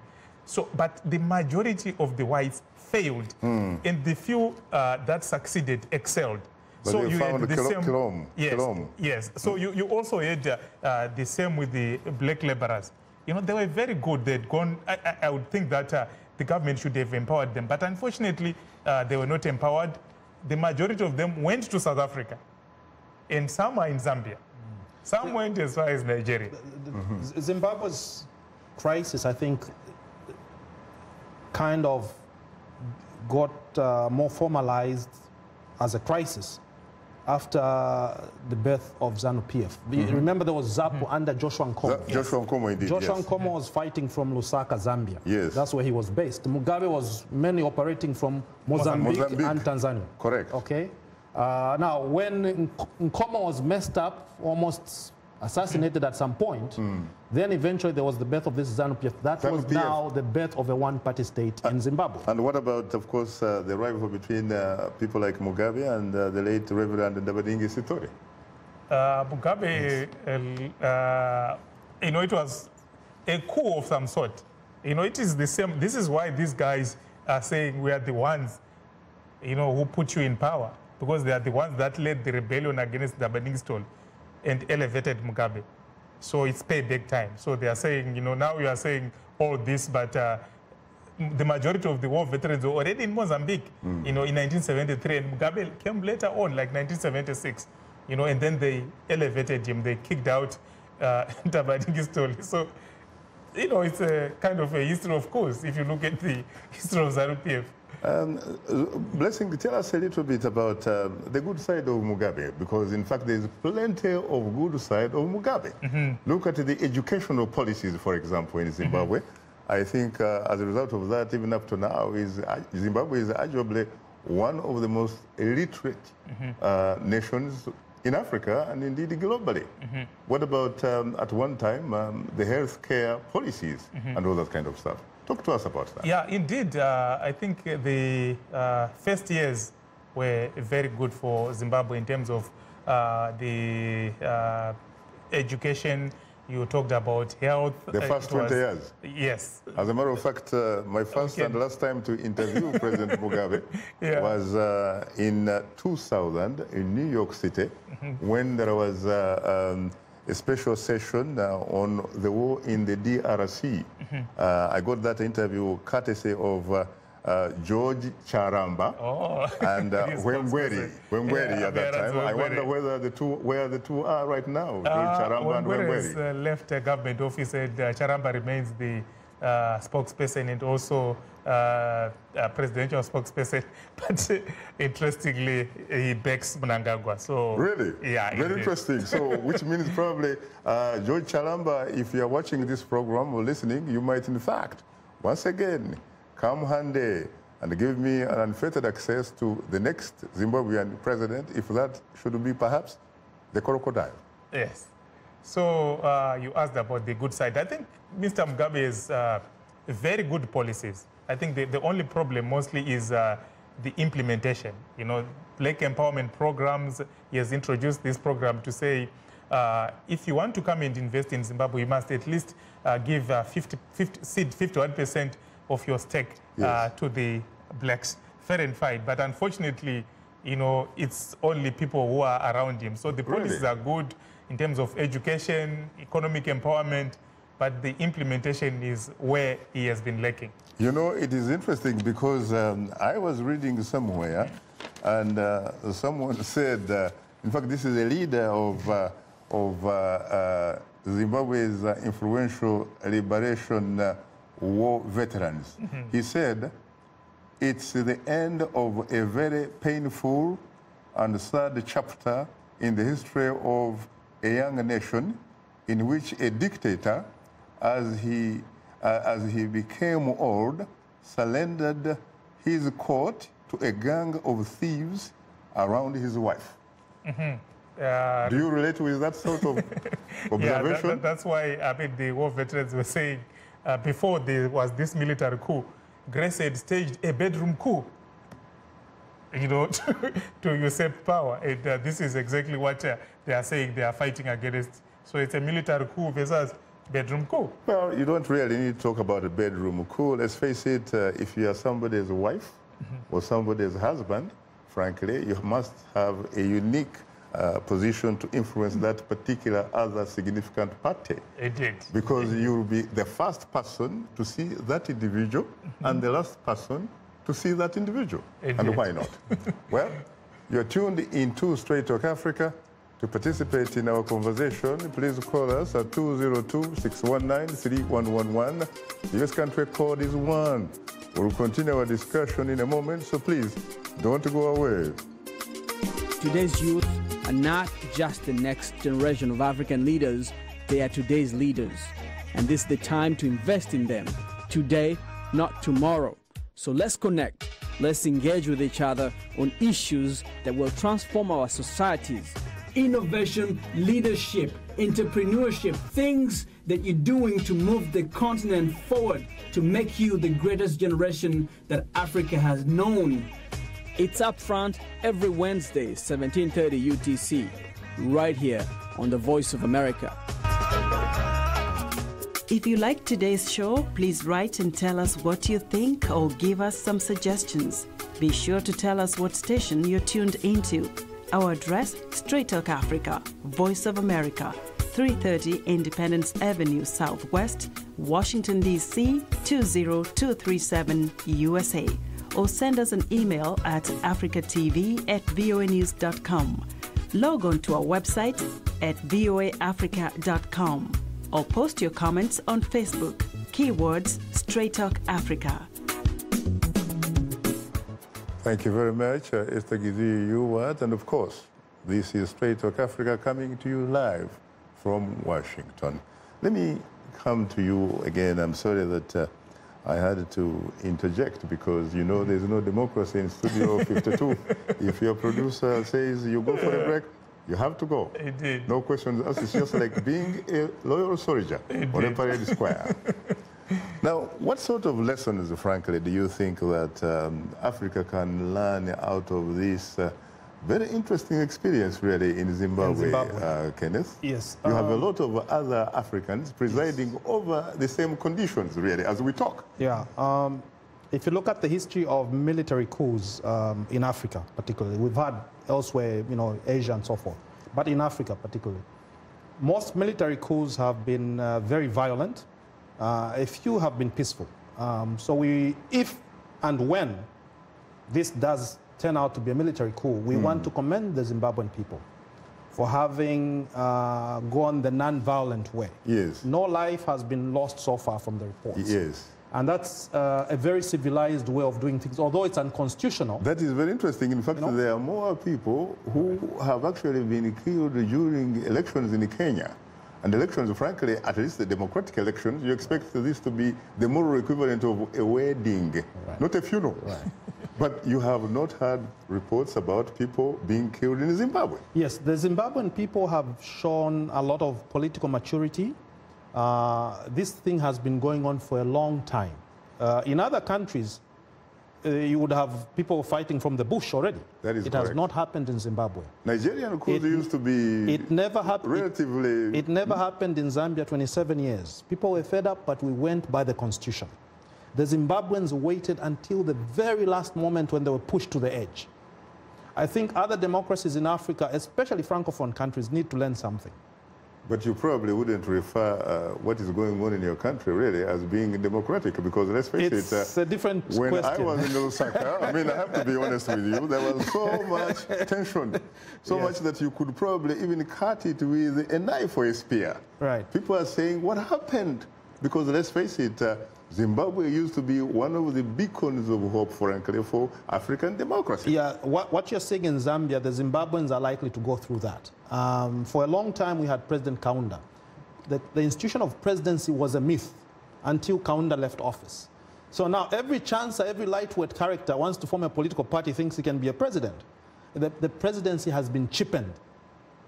So, but the majority of the whites failed, and the few that succeeded excelled. But so you had found the same. Kilom. Yes. So you also had the same with the black laborers. You know, they were very good. They'd gone. I would think that the government should have empowered them, but unfortunately, they were not empowered. The majority of them went to South Africa, and some are in Zambia. Some went as far as Nigeria. Zimbabwe's crisis, I think, kind of got more formalized as a crisis after the birth of ZANU-PF. Remember there was ZAPU under Joshua Nkomo. Joshua Nkomo, indeed, Joshua Nkomo was fighting from Lusaka, Zambia. Yes. That's where he was based. Mugabe was mainly operating from Mozambique and Tanzania. Correct. Okay. Now, when Nkomo was messed up, almost assassinated at some point, then eventually there was the birth of this ZANU-PF. That was now the birth of a one-party state in Zimbabwe. And what about, of course, the rivalry between people like Mugabe and the late Reverend Ndabadingi Sitori? Mugabe, you know, it was a coup of some sort. You know, it is the same. This is why these guys are saying we are the ones, you know, who put you in power, because they are the ones that led the rebellion against Ndabadingi and elevated Mugabe. So it's payback time. So they are saying, you know, now you are saying all this, but the majority of the war veterans were already in Mozambique, you know, in 1973, and Mugabe came later on, like 1976, you know, and then they elevated him, they kicked out Tabadingistoli. So, you know, it's a kind of a history of course, if you look at the history of ZANU-PF. Blessing, tell us a little bit about the good side of Mugabe, because in fact there's plenty of good side of Mugabe. Look at the educational policies, for example, in Zimbabwe. I think as a result of that, even up to now, Zimbabwe is arguably one of the most illiterate nations in Africa and indeed globally. What about at one time the healthcare policies and all that kind of stuff? Talk to us about that. Yeah, indeed. I think the first years were very good for Zimbabwe in terms of the education. You talked about health. The first 20 years? Yes. As a matter of fact, my first and last time to interview President Mugabe was in 2000 in New York City, when there was a special session on the war in the DRC. I got that interview courtesy of George Charamba and Wengweri at that time. I wonder where the two are right now, George Charamba and Wengweri. Left government office, and Charamba remains the spokesperson and also presidential spokesperson. But interestingly, he backs Mnangagwa. So really, yeah, very interesting. So, which means probably George Charamba, if you are watching this program or listening, you might in fact once again come handy and give me an unfettered access to the next Zimbabwean president, if that should be perhaps the crocodile. Yes. So you asked about the good side. I think Mr. Mugabe has very good policies. I think the only problem mostly is the implementation. You know, black empowerment programs, he has introduced this program to say, if you want to come and invest in Zimbabwe, you must at least give 51% of your stake to the blacks. Fair and fine. But unfortunately, you know, it's only people who are around him. So the policies are good in terms of education, economic empowerment, but the implementation is where he has been lacking. You know, it is interesting because I was reading somewhere and someone said, in fact, this is a leader of Zimbabwe's influential liberation war veterans. He said, it's the end of a very painful and sad chapter in the history of a young nation in which a dictator, as he became old, surrendered his court to a gang of thieves around his wife. Do you relate with that sort of observation? Yeah, that's why I mean the war veterans were saying before there was this military coup, Grace had staged a bedroom coup, you know, to usurp power. And this is exactly what they are saying they are fighting against. So it's a military coup versus bedroom coup. Well, you don't really need to talk about a bedroom coup. Let's face it, if you are somebody's wife or somebody's husband, frankly, you must have a unique position to influence that particular other significant party. Indeed. Because you'll be the first person to see that individual and the last person to see that individual. Indeed. And why not? Well, you're tuned into Straight Talk Africa. To participate in our conversation, please call us at 202-619-3111. The US country code is 1. We'll continue our discussion in a moment, so please don't go away. Today's youth are not just the next generation of African leaders, they are today's leaders. And this is the time to invest in them. Today, not tomorrow. So let's connect. Let's engage with each other on issues that will transform our societies. Innovation, leadership, entrepreneurship, things that you're doing to move the continent forward, to make you the greatest generation that Africa has known. It's Upfront every Wednesday, 1730 UTC, right here on the Voice of America. If you like today's show, please write and tell us what you think or give us some suggestions. Be sure to tell us what station you're tuned into. Our address, Straight Talk Africa, Voice of America, 330 Independence Avenue Southwest, Washington, D.C. 20237 USA, or send us an email at africatv@voanews.com. Log on to our website at voaafrica.com, or post your comments on Facebook. Keywords Straight Talk Africa. Thank you very much, Esther Gizi-Ewart. And of course, this is Straight Talk Africa coming to you live from Washington. Let me come to you again. I'm sorry that I had to interject because, you know, there's no democracy in Studio 52. If your producer says you go for a break, you have to go. Indeed. No questions asked. It's just like being a loyal soldier on a parade square. Now, what sort of lessons, frankly, do you think that Africa can learn out of this very interesting experience, really, in Zimbabwe, Kenneth? Yes. You have a lot of other Africans presiding over the same conditions, really, as we talk. Yeah. If you look at the history of military coups in Africa, particularly, we've had elsewhere, you know, Asia and so forth, but in Africa particularly, most military coups have been very violent. A few have been peaceful. So if and when this does turn out to be a military coup, we want to commend the Zimbabwean people for having gone the non-violent way. Yes. No life has been lost so far from the reports. Yes. And that's a very civilized way of doing things, although it's unconstitutional. That is very interesting. In fact, there are more people who have actually been killed during elections in Kenya. And elections, frankly, at least the democratic elections, you expect this to be the moral equivalent of a wedding, not a funeral. Right. But you have not had reports about people being killed in Zimbabwe. Yes, the Zimbabwean people have shown a lot of political maturity. This thing has been going on for a long time. In other countries, you would have people fighting from the bush already. That is It correct. has not happened in Zimbabwe. Nigerian coups used to be it never relatively... It never happened in Zambia 27 years. People were fed up, but we went by the constitution. The Zimbabweans waited until the very last moment when they were pushed to the edge. I think other democracies in Africa, especially Francophone countries, need to learn something. But you probably wouldn't refer what is going on in your country, really, as being democratic, because let's face it, it's a different when question. I was in Lusaka, I mean, I have to be honest with you, there was so much tension, so much that you could probably even cut it with a knife or a spear. Right. People are saying, what happened? Because let's face it, Zimbabwe used to be one of the beacons of hope, frankly, for African democracy. Yeah, what you're seeing in Zambia, the Zimbabweans are likely to go through that. For a long time, we had President Kaunda. The institution of presidency was a myth until Kaunda left office. So now every chancer, every lightweight character wants to form a political party, thinks he can be a president. The presidency has been cheapened.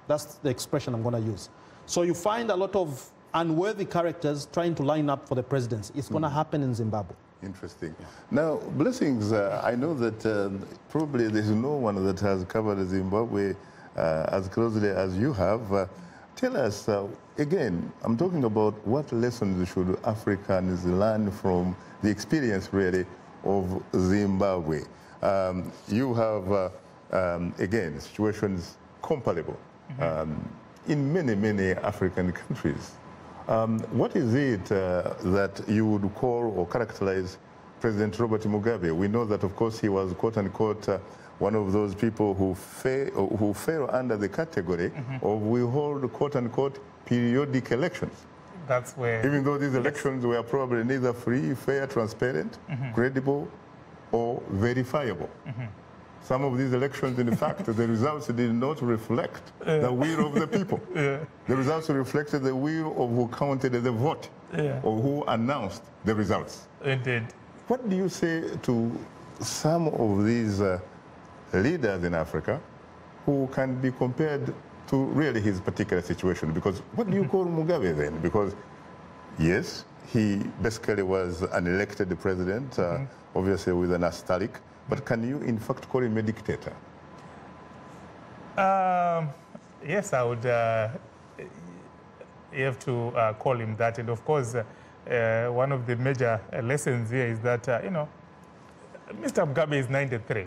That's the expression I'm going to use. So you find a lot of unworthy characters trying to line up for the presidency. It's going to happen in Zimbabwe. Interesting. Now, Blessings, I know that probably there's no one that has covered Zimbabwe as closely as you have. Tell us, again, I'm talking about what lessons should Africans learn from the experience, really, of Zimbabwe. You have, again, situations comparable in many, many African countries. What is it that you would call or characterize President Robert Mugabe? We know that, of course, he was, quote-unquote, one of those people who fell under the category of we hold, quote-unquote, periodic elections. That's where... Even though these elections were probably neither free, fair, transparent, credible, or verifiable. Some of these elections, in fact, the results did not reflect the will of the people. The results reflected the will of who counted the vote or who announced the results. Indeed. What do you say to some of these leaders in Africa who can be compared to really his particular situation? Because what do you call Mugabe then? Because, yes, he basically was an elected president, obviously with an asterisk. But can you, in fact, call him a dictator? Yes, I would. You have to call him that. And of course, one of the major lessons here is that, you know, Mr. Mugabe is 93.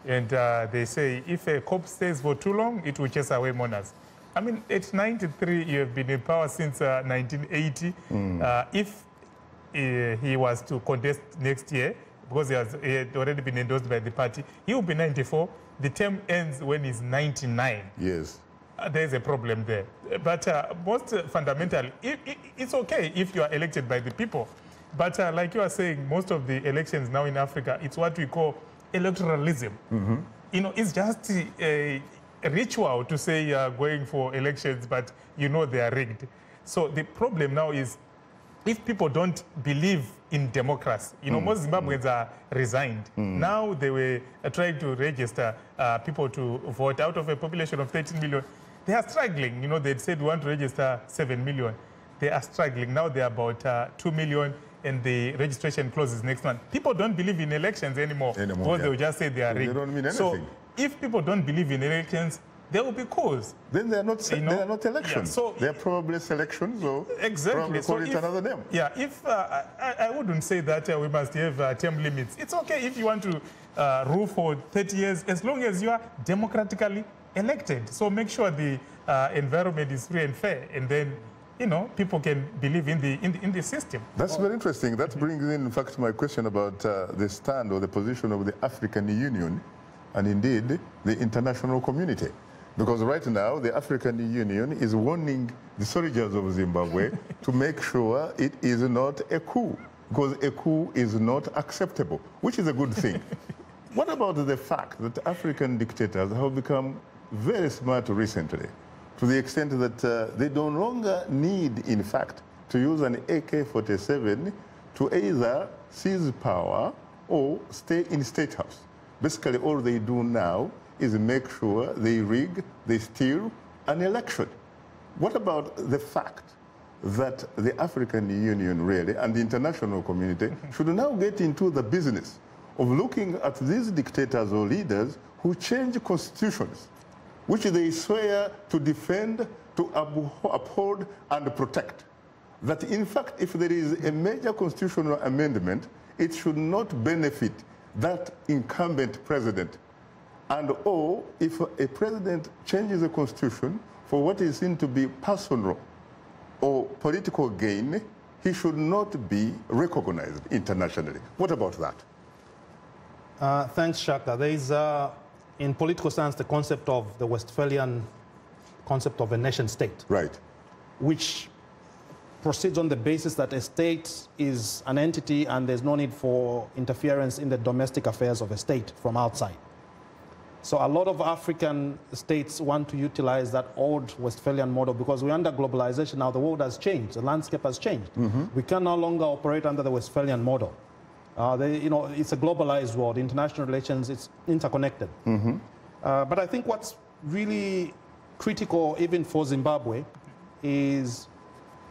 And they say if a corpse stays for too long, it will chase away mourners. I mean, at 93, you have been in power since 1980. If he was to contest next year, because he had already been endorsed by the party, he will be 94. The term ends when he's 99. Yes. There's a problem there. But most fundamentally, it's okay if you are elected by the people. But like you are saying, most of the elections now in Africa, it's what we call electoralism. You know, it's just a ritual to say you are going for elections, but you know they are rigged. So the problem now is, if people don't believe in democracy, you know, most Zimbabweans are resigned. Now they were trying to register people to vote out of a population of 13 million. They are struggling. You know, they said we want to register 7 million. They are struggling. Now they're about 2 million, and the registration closes next month. People don't believe in elections anymore because they will just say they are rigged. They don't mean anything. So if people don't believe in elections, there will be coups. Then they are not, they are not elections. Yeah, so they are probably selections, or exactly. call it another name. Yeah, if I wouldn't say that we must have term limits. It's okay if you want to rule for 30 years, as long as you are democratically elected. So make sure the environment is free and fair, and then, you know, people can believe in the system. That's very interesting. That brings in fact, my question about the stand or the position of the African Union and indeed the international community. Because right now, the African Union is warning the soldiers of Zimbabwe to make sure it is not a coup, because a coup is not acceptable, which is a good thing. What about the fact that African dictators have become very smart recently, to the extent that they no longer need, in fact, to use an AK-47 to either seize power or stay in State House? Basically, all they do now is make sure they rig, they steal an election. What about the fact that the African Union really and the international community should now get into the business of looking at these dictators or leaders who change constitutions, which they swear to defend, to uphold and protect? That in fact, if there is a major constitutional amendment, it should not benefit that incumbent president. And or if a president changes the constitution for what is seen to be personal or political gain, he should not be recognized internationally. What about that? Thanks, Shaka. There is, in political science, the concept of the Westphalian concept of a nation state. Right. Which proceeds on the basis that a state is an entity and there's no need for interference in the domestic affairs of a state from outside. So a lot of African states want to utilize that old Westphalian model because we're under globalization now. The world has changed. The landscape has changed. We can no longer operate under the Westphalian model. You know, it's a globalized world. International relations, it's interconnected. But I think what's really critical, even for Zimbabwe, is,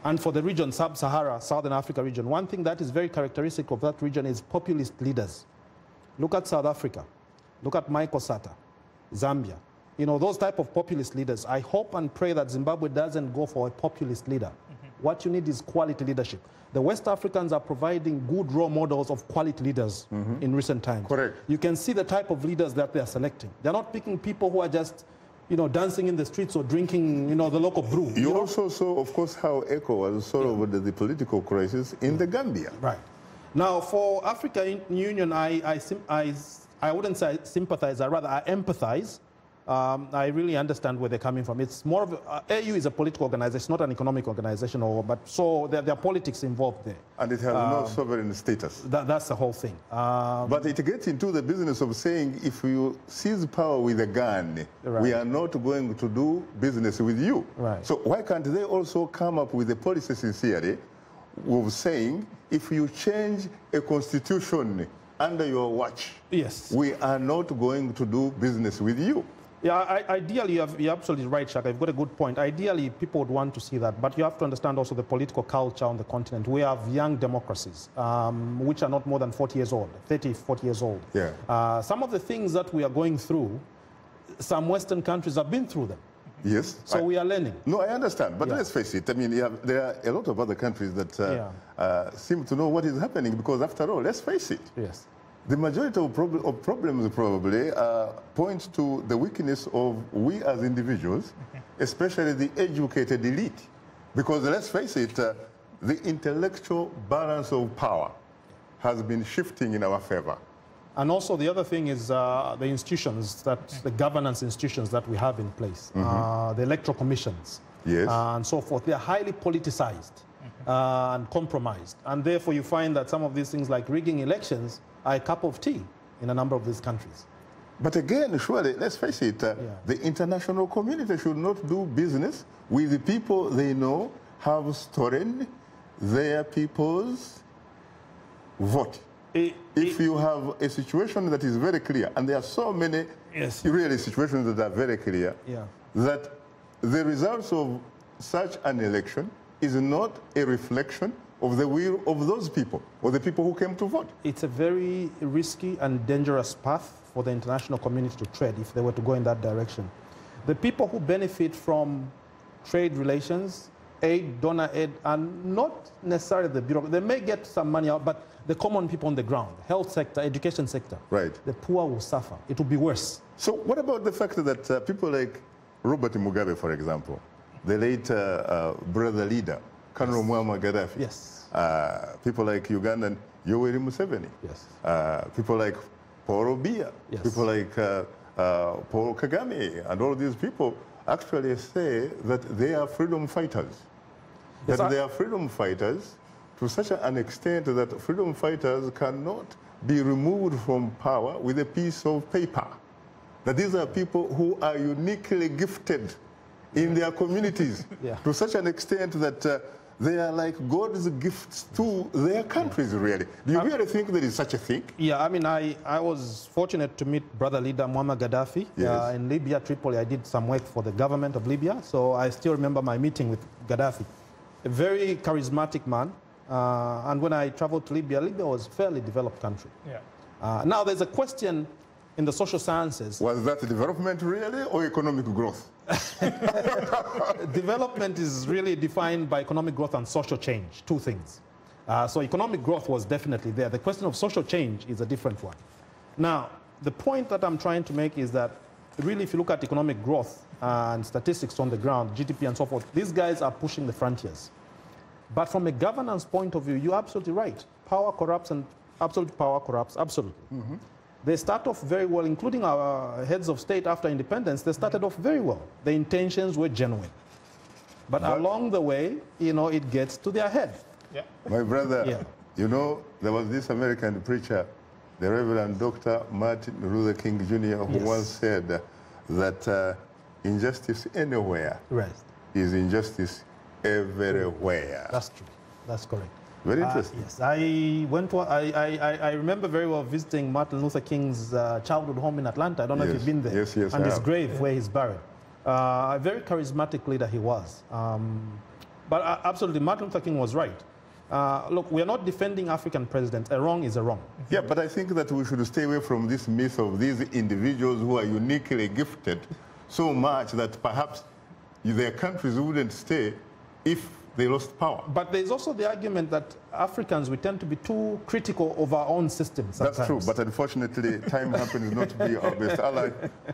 and for the region, Sub-Sahara, Southern Africa region, one thing that is very characteristic of that region is populist leaders. Look at South Africa. Look at Michael Sata, Zambia. You know, those type of populist leaders. I hope and pray that Zimbabwe doesn't go for a populist leader. What you need is quality leadership. The West Africans are providing good role models of quality leaders in recent times. Correct. You can see the type of leaders that they're selecting. They're not picking people who are just, you know, dancing in the streets or drinking, you know, the local brew. You also saw, of course, how ECO was solved the political crisis in the Gambia. Right. Now, for African Union, I wouldn't say I sympathize, rather I empathize. I really understand where they're coming from. It's more of AU is a political organization, not an economic organization, but so there are politics involved there. And it has no sovereign status. That's the whole thing. But it gets into the business of saying, if you seize power with a gun, we are not going to do business with you. Right. So why can't they also come up with a policy sincerely of saying, if you change a constitution under your watch, yes, we are not going to do business with you? Yeah, ideally, you're absolutely right, Shaka. You've got a good point. Ideally, people would want to see that. But you have to understand also the political culture on the continent. We have young democracies, which are not more than 40 years old, 30, 40 years old. Yeah. Some of the things that we are going through, some Western countries have been through them. Yes. So we are learning. No, I understand. But let's face it. I mean, there are a lot of other countries that seem to know what is happening because, after all, let's face it. Yes. The majority of problems probably point to the weakness of we as individuals especially the educated elite. Because let's face it, the intellectual balance of power has been shifting in our favor. And also the other thing is the institutions, the governance institutions that we have in place, the electoral commissions, and so forth. They are highly politicized and compromised. And therefore you find that some of these things like rigging elections are a cup of tea in a number of these countries. But again, surely, let's face it, the international community should not do business with the people they know have stolen their people's vote. If you have a situation that is very clear, and there are so many really situations that are very clear, that the results of such an election is not a reflection of the will of those people, or the people who came to vote. It's a very risky and dangerous path for the international community to tread if they were to go in that direction. The people who benefit from trade relations, aid, donor aid, and not necessarily the bureaucracy. They may get some money out, but the common people on the ground, health sector, education sector, the poor will suffer. It will be worse. So what about the fact that people like Robert Mugabe, for example, the late brother leader, Colonel Muammar Gaddafi, people like Ugandan Yoweri Museveni, people like Paul Biya, people like Paul Kagame, and all these people actually say that they are freedom fighters. That they are freedom fighters to such an extent that freedom fighters cannot be removed from power with a piece of paper. That these are people who are uniquely gifted in their communities to such an extent that they are like God's gifts to their countries, really. Do you really think there is such a thing? Yeah, I mean, I was fortunate to meet brother leader Muammar Gaddafi in Libya, Tripoli. I did some work for the government of Libya, so I still remember my meeting with Gaddafi. A very charismatic man, and when I traveled to Libya, Libya was a fairly developed country. Now, there's a question in the social sciences. Was that development really, or economic growth? Development is really defined by economic growth and social change, two things. So economic growth was definitely there. The question of social change is a different one. Now, the point that I'm trying to make is that really if you look at economic growth and statistics on the ground, GDP and so forth, these guys are pushing the frontiers. But from a governance point of view, you're absolutely right. Power corrupts, and absolute power corrupts, absolutely. They start off very well, including our heads of state after independence. They started off very well. The intentions were genuine. But along the way, you know, it gets to their head. My brother, you know, there was this American preacher, the Reverend Dr. Martin Luther King Jr., who once said that injustice anywhere is injustice everywhere. That's true. That's correct. Very interesting. Yes, I remember very well visiting Martin Luther King's childhood home in Atlanta. I don't know if you've been there. Yes, and his grave where he's buried. A very charismatic leader he was. But absolutely, Martin Luther King was right. Look, we are not defending African presidents. A wrong is a wrong. Yeah, but I think that we should stay away from this myth of these individuals who are uniquely gifted so much that perhaps their countries wouldn't stay if they lost power. But there's also the argument that Africans, we tend to be too critical of our own systems sometimes. That's true, but unfortunately, time happens not to be our best ally.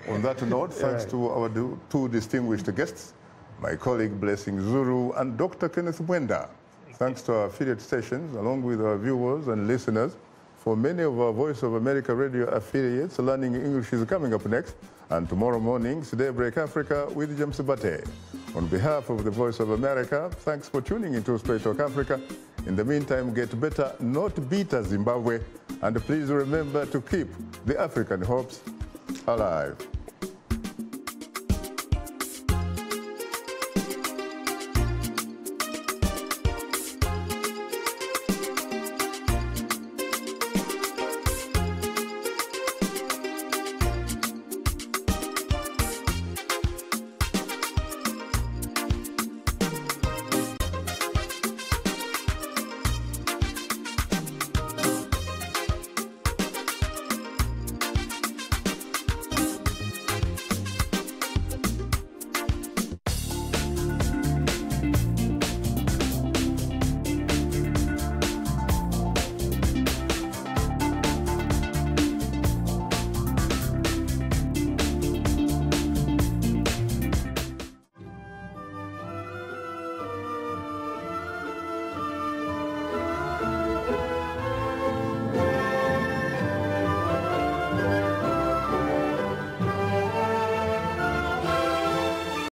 On that note, thanks to our two distinguished guests, my colleague Blessing Zuru and Dr. Kenneth Mwenda. Thanks to our affiliate stations, along with our viewers and listeners. For many of our Voice of America radio affiliates, Learning English is coming up next. And tomorrow morning, Daybreak Africa with James Bate. On behalf of the Voice of America, thanks for tuning into Straight Talk Africa. In the meantime, get better, not bitter Zimbabwe. And please remember to keep the African hopes alive.